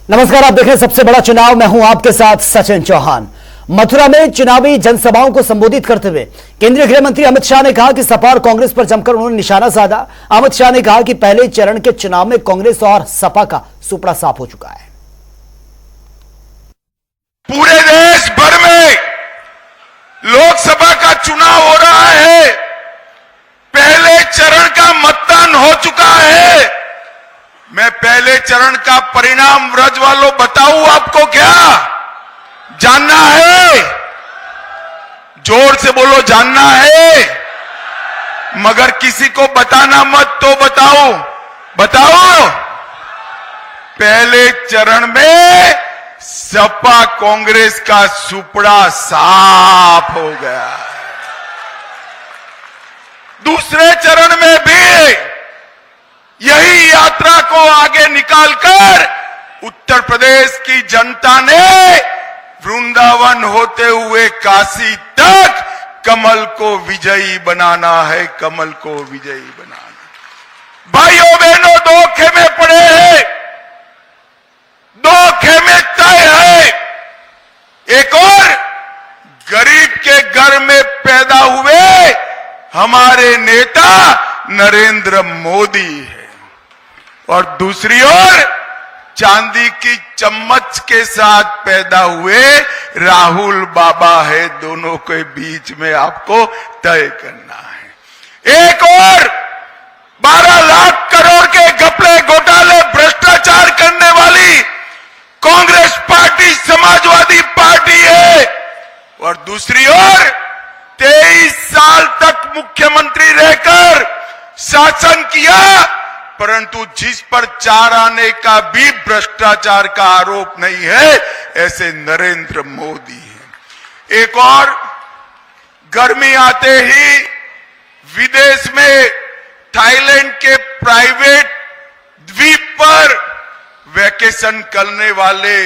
नमस्कार, आप देख रहे हैं सबसे बड़ा चुनाव। मैं हूं आपके साथ सचिन चौहान। मथुरा में चुनावी जनसभाओं को संबोधित करते हुए केंद्रीय गृह मंत्री अमित शाह ने कहा कि सपा और कांग्रेस पर जमकर उन्होंने निशाना साधा। अमित शाह ने कहा कि पहले चरण के चुनाव में कांग्रेस और सपा का सुपड़ा साफ हो चुका है। पूरे देश भर में लोकसभा का चुनाव हो रहा है। पहले चरण का मतदान हो चुका है। मैं पहले चरण का परिणाम ब्रज वालों बताऊं आपको, क्या जानना है? जोर से बोलो, जानना है? मगर किसी को बताना मत, तो बताओ। पहले चरण में सपा कांग्रेस का सुपड़ा साफ हो गया। दूसरे चरण में भी यही यात्रा को आगे निकालकर उत्तर प्रदेश की जनता ने वृंदावन होते हुए काशी तक कमल को विजयी बनाना है, कमल को विजयी बनाना। भाइयों बहनों, दो खेमे पड़े हैं, दो खेमे तय है। एक और गरीब के घर में पैदा हुए हमारे नेता नरेंद्र मोदी है, और दूसरी ओर चांदी की चम्मच के साथ पैदा हुए राहुल बाबा है। दोनों के बीच में आपको तय करना है। एक और 12 लाख करोड़ के घपले घोटाले भ्रष्टाचार करने वाली कांग्रेस पार्टी समाजवादी पार्टी है, और दूसरी ओर 23 साल तक मुख्यमंत्री रहकर शासन किया, परंतु जिस पर 4 आने का भी भ्रष्टाचार का आरोप नहीं है, ऐसे नरेंद्र मोदी है। एक और, गर्मी आते ही विदेश में थाईलैंड के प्राइवेट द्वीप पर वैकेशन करने वाले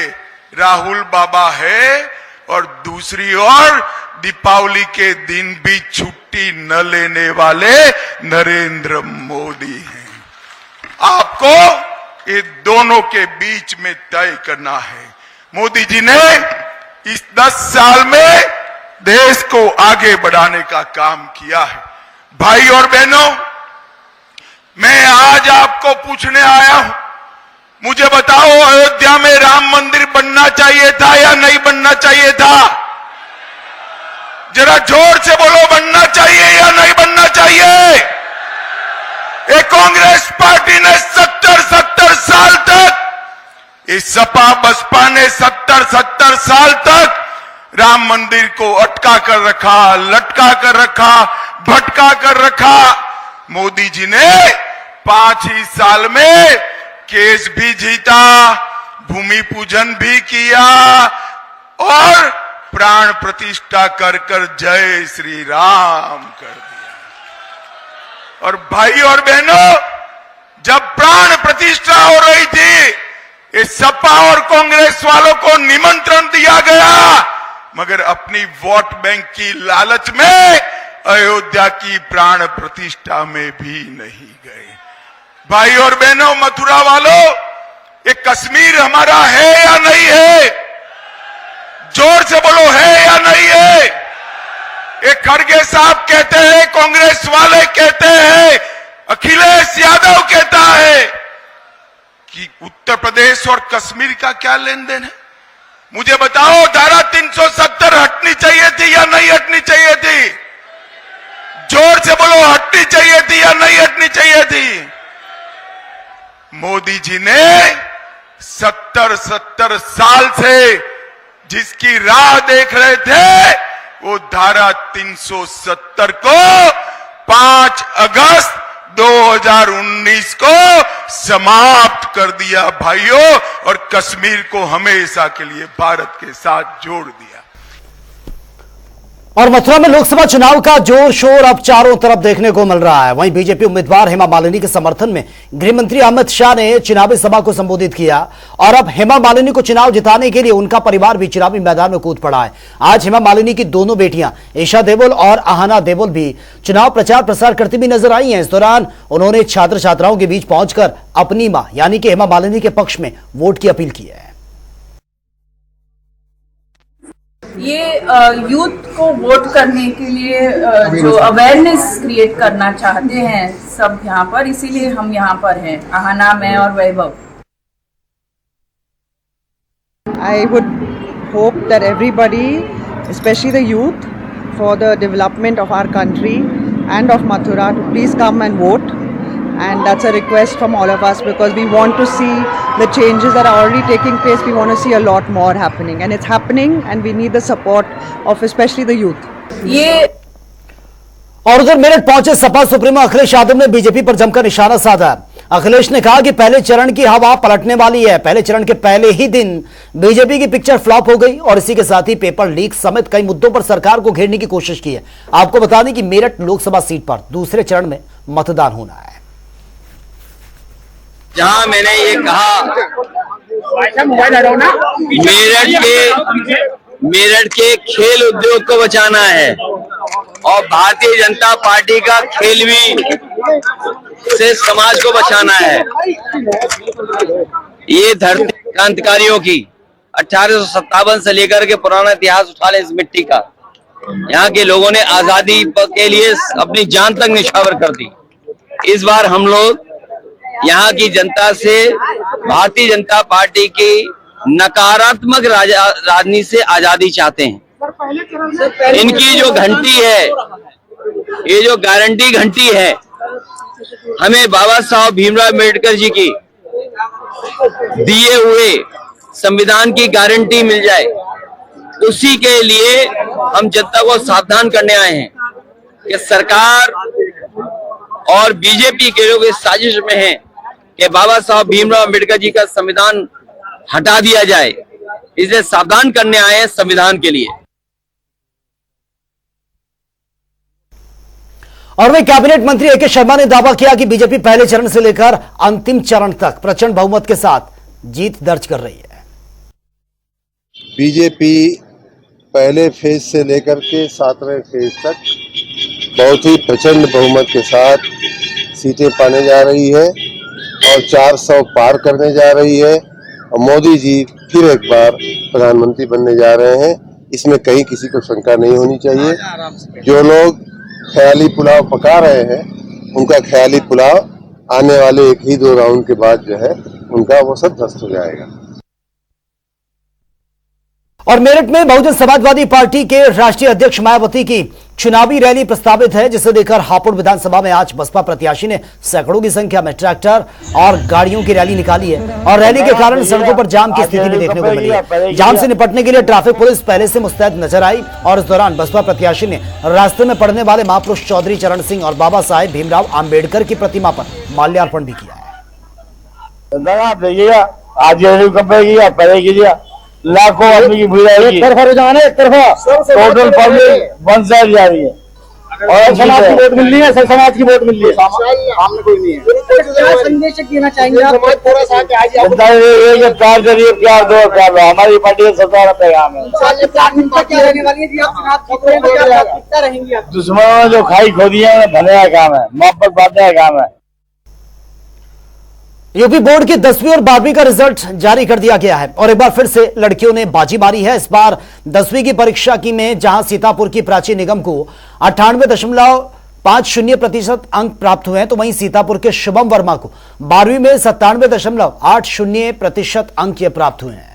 राहुल बाबा है, और दूसरी ओर दीपावली के दिन भी छुट्टी न लेने वाले नरेंद्र मोदी हैं। आपको ये दोनों के बीच में तय करना है। मोदी जी ने इस 10 साल में देश को आगे बढ़ाने का काम किया है। भाई और बहनों, मैं आज आपको पूछने आया हूं, मुझे बताओ, अयोध्या में राम मंदिर बनना चाहिए था या नहीं बनना चाहिए था? जरा जोर से बोलो, बनना चाहिए या नहीं बनना चाहिए? ये कांग्रेस पार्टी ने 70 साल तक, इस सपा बसपा ने 70 साल तक राम मंदिर को अटका कर रखा, लटका कर रखा, भटका कर रखा। मोदी जी ने 5 ही साल में केस भी जीता, भूमि पूजन भी किया, और प्राण प्रतिष्ठा कर जय श्री राम कर दिया। और भाई और बहनों, जब प्राण प्रतिष्ठा हो रही थी, ये सपा और कांग्रेस वालों को निमंत्रण दिया गया, मगर अपनी वोट बैंक की लालच में अयोध्या की प्राण प्रतिष्ठा में भी नहीं गए। भाई और बहनों, मथुरा वालों, ये कश्मीर हमारा है या नहीं है? जोर से बोलो, है या नहीं है? ये खड़गे साहब कहते हैं, कांग्रेस वाले कहते हैं, अखिलेश यादव कहता है कि उत्तर प्रदेश और कश्मीर का क्या लेन देन है? मुझे बताओ, धारा 370 हटनी चाहिए थी या नहीं हटनी चाहिए थी? जोर से बोलो, हटनी चाहिए थी या नहीं हटनी चाहिए थी? मोदी जी ने 70 साल से जिसकी राह देख रहे थे, वो धारा 370 को 5 अगस्त 2019 को समाप्त कर दिया भाइयों, और कश्मीर को हमेशा के लिए भारत के साथ जोड़ दिया। और मथुरा में लोकसभा चुनाव का जोर शोर अब चारों तरफ देखने को मिल रहा है। वहीं बीजेपी उम्मीदवार हेमा मालिनी के समर्थन में गृह मंत्री अमित शाह ने चुनावी सभा को संबोधित किया, और अब हेमा मालिनी को चुनाव जिताने के लिए उनका परिवार भी चुनावी मैदान में कूद पड़ा है। आज हेमा मालिनी की दोनों बेटियां ईशा देओल और आहना देओल भी चुनाव प्रचार प्रसार करती भी नजर आई हैं। इस दौरान उन्होंने छात्र छात्राओं के बीच पहुंचकर अपनी मां यानी कि हेमा मालिनी के पक्ष में वोट की अपील की है। ये यूथ को वोट करने के लिए जो अवेयरनेस क्रिएट करना चाहते हैं सब यहाँ पर, इसीलिए हम यहाँ पर हैं, आहना, मैं और वैभव। I would hope that everybody, especially the youth, for the development of our country and of Mathura, to please come and vote. And that's a request from all of us, because we want to see the changes that are already taking place. We want to see a lot more happening, and it's happening, and we need the support of especially the youth. ये और उधर मेरठ पहुंचे Sapa supremo Akhilesh Yadav ने BJP पर जमकर निशाना साधा। अखिलेश ने कहा कि पहले चरण की हवा पलटने वाली है। पहले चरण के पहले ही दिन बीजेपी की पिक्चर फ्लॉप हो गई और इसी के साथ ही पेपर लीक समेत कई मुद्दों पर सरकार को घेरने की कोशिश की है। आपको बता दें कि मेरठ लोकसभा सीट पर दूसरे चरण में मतदान होना है। जहां मैंने ये कहा मेरठ के खेल उद्योग को बचाना है और भारतीय जनता पार्टी का खेल भी से समाज को बचाना है। ये धरती क्रांतिकारियों की 1857 से लेकर के पुराना इतिहास उठा ले इस मिट्टी का। यहाँ के लोगों ने आजादी के लिए अपनी जान तक निछावर कर दी। इस बार हम लोग यहाँ की जनता से भारतीय जनता पार्टी की नकारात्मक राजनीति से आजादी चाहते हैं। इनकी जो घंटी है, ये जो गारंटी घंटी है, हमें बाबा साहब भीमराव अम्बेडकर जी की दिए हुए संविधान की गारंटी मिल जाए, उसी के लिए हम जनता को सावधान करने आए हैं कि सरकार और बीजेपी के लोग इस साजिश में हैं कि बाबा साहब भीमराव अम्बेडकर जी का संविधान हटा दिया जाए। इसलिए सावधान करने आए हैं संविधान के लिए। और वही कैबिनेट मंत्री ए के शर्मा ने दावा किया कि बीजेपी पहले चरण से लेकर अंतिम चरण तक प्रचंड बहुमत के साथ जीत दर्ज कर रही है। बीजेपी पहले फेज से लेकर के 7वें फेज तक बहुत ही प्रचंड बहुमत के साथ सीटें पाने जा रही है और 400 पार करने जा रही है और मोदी जी फिर एक बार प्रधानमंत्री बनने जा रहे हैं। इसमें कहीं किसी को शंका नहीं होनी चाहिए। जो लोग ख्याली पुलाव पका रहे हैं, उनका ख्याली पुलाव आने वाले 1-2 राउंड के बाद जो है उनका वो सब ध्वस्त हो जाएगा। और मेरठ में बहुजन समाजवादी पार्टी के राष्ट्रीय अध्यक्ष मायावती की चुनावी रैली प्रस्तावित है, जिसे लेकर हापुड़ विधानसभा में आज बसपा प्रत्याशी ने सैकड़ों की संख्या में ट्रैक्टर और गाड़ियों की रैली निकाली है और रैली के कारण सड़कों पर जाम की स्थिति भी देखने को मिली है। जाम से निपटने के लिए ट्रैफिक पुलिस पहले से मुस्तैद नजर आई और इस दौरान बसपा प्रत्याशी ने रास्ते में पड़ने वाले महापुरुष चौधरी चरण सिंह और बाबा साहेब भीमराव आम्बेडकर की प्रतिमा पर माल्यार्पण भी किया है। लाखों आदमी की भीड़ आएगी, एक तरफा टोटल पब्लिक वन साइड जा रही है और समाज की वोट मिल रही है, सब समाज की वोट मिल रही है। सामने कोई नहीं है। क्या संदेश देना चाहेंगे आप? थोड़ा सा ये प्यार करिए, प्यार दो, प्यार लो। हमारी पार्टी का सबसे पैगाम है। दुश्मनों ने जो खाई खो दी है, भले का काम है, मोहब्बत बांटने का काम है। यूपी बोर्ड की 10वीं और 12वीं का रिजल्ट जारी कर दिया गया है और एक बार फिर से लड़कियों ने बाजी मारी है। इस बार 10वीं की परीक्षा की में जहां सीतापुर की प्राची निगम को 98.50% अंक प्राप्त हुए हैं, तो वहीं सीतापुर के शुभम वर्मा को 12वीं में 97.80% अंक प्राप्त हुए हैं।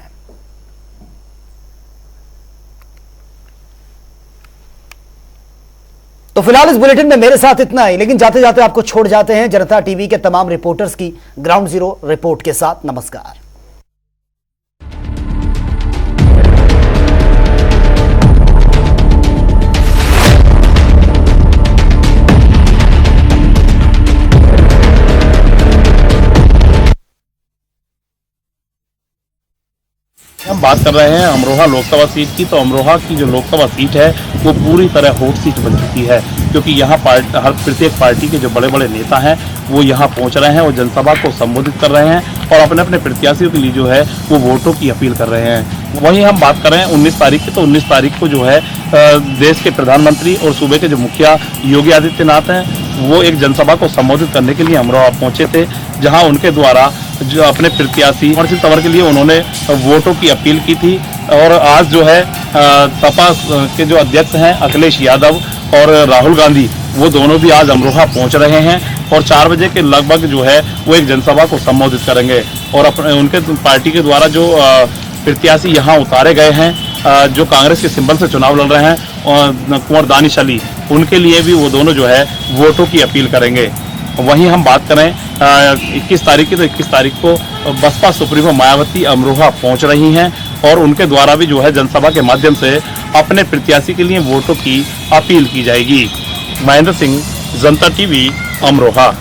तो फिलहाल इस बुलेटिन में मेरे साथ इतना ही, लेकिन जाते जाते आपको छोड़ जाते हैं जनता टीवी के तमाम रिपोर्टर्स की ग्राउंड जीरो रिपोर्ट के साथ। नमस्कार। हम बात कर रहे हैं अमरोहा लोकसभा सीट की। तो अमरोहा की जो लोकसभा सीट है वो पूरी तरह हॉट सीट बन चुकी है, क्योंकि यहाँ हर प्रत्येक पार्टी के जो बड़े बड़े नेता हैं वो यहाँ पहुँच रहे हैं, वो जनसभा को संबोधित कर रहे हैं और अपने अपने प्रत्याशियों के लिए जो है वो वोटों की अपील कर रहे हैं। वहीं हम बात कर रहे हैं 19 तारीख की, तो 19 तारीख को जो है देश के प्रधानमंत्री और सूबे के जो मुखिया योगी आदित्यनाथ हैं वो एक जनसभा को संबोधित करने के लिए अमरोहा पहुंचे थे, जहां उनके द्वारा जो अपने प्रत्याशी हर्षित तंवर के लिए उन्होंने वोटों की अपील की थी। और आज जो है सपा के जो अध्यक्ष हैं अखिलेश यादव और राहुल गांधी, वो दोनों भी आज अमरोहा पहुंच रहे हैं और 4 बजे के लगभग जो है वो एक जनसभा को संबोधित करेंगे और अपने उनके पार्टी के द्वारा जो प्रत्याशी यहाँ उतारे गए हैं, जो कांग्रेस के सिंबल से चुनाव लड़ रहे हैं, कुंवर दानिश अली, उनके लिए भी वो दोनों जो है वोटों की अपील करेंगे। वहीं हम बात करें 21 तारीख की, तो 21 तारीख को बसपा सुप्रीमो मायावती अमरोहा पहुंच रही हैं और उनके द्वारा भी जो है जनसभा के माध्यम से अपने प्रत्याशी के लिए वोटों की अपील की जाएगी। महेंद्र सिंह, जनता टीवी, अमरोहा।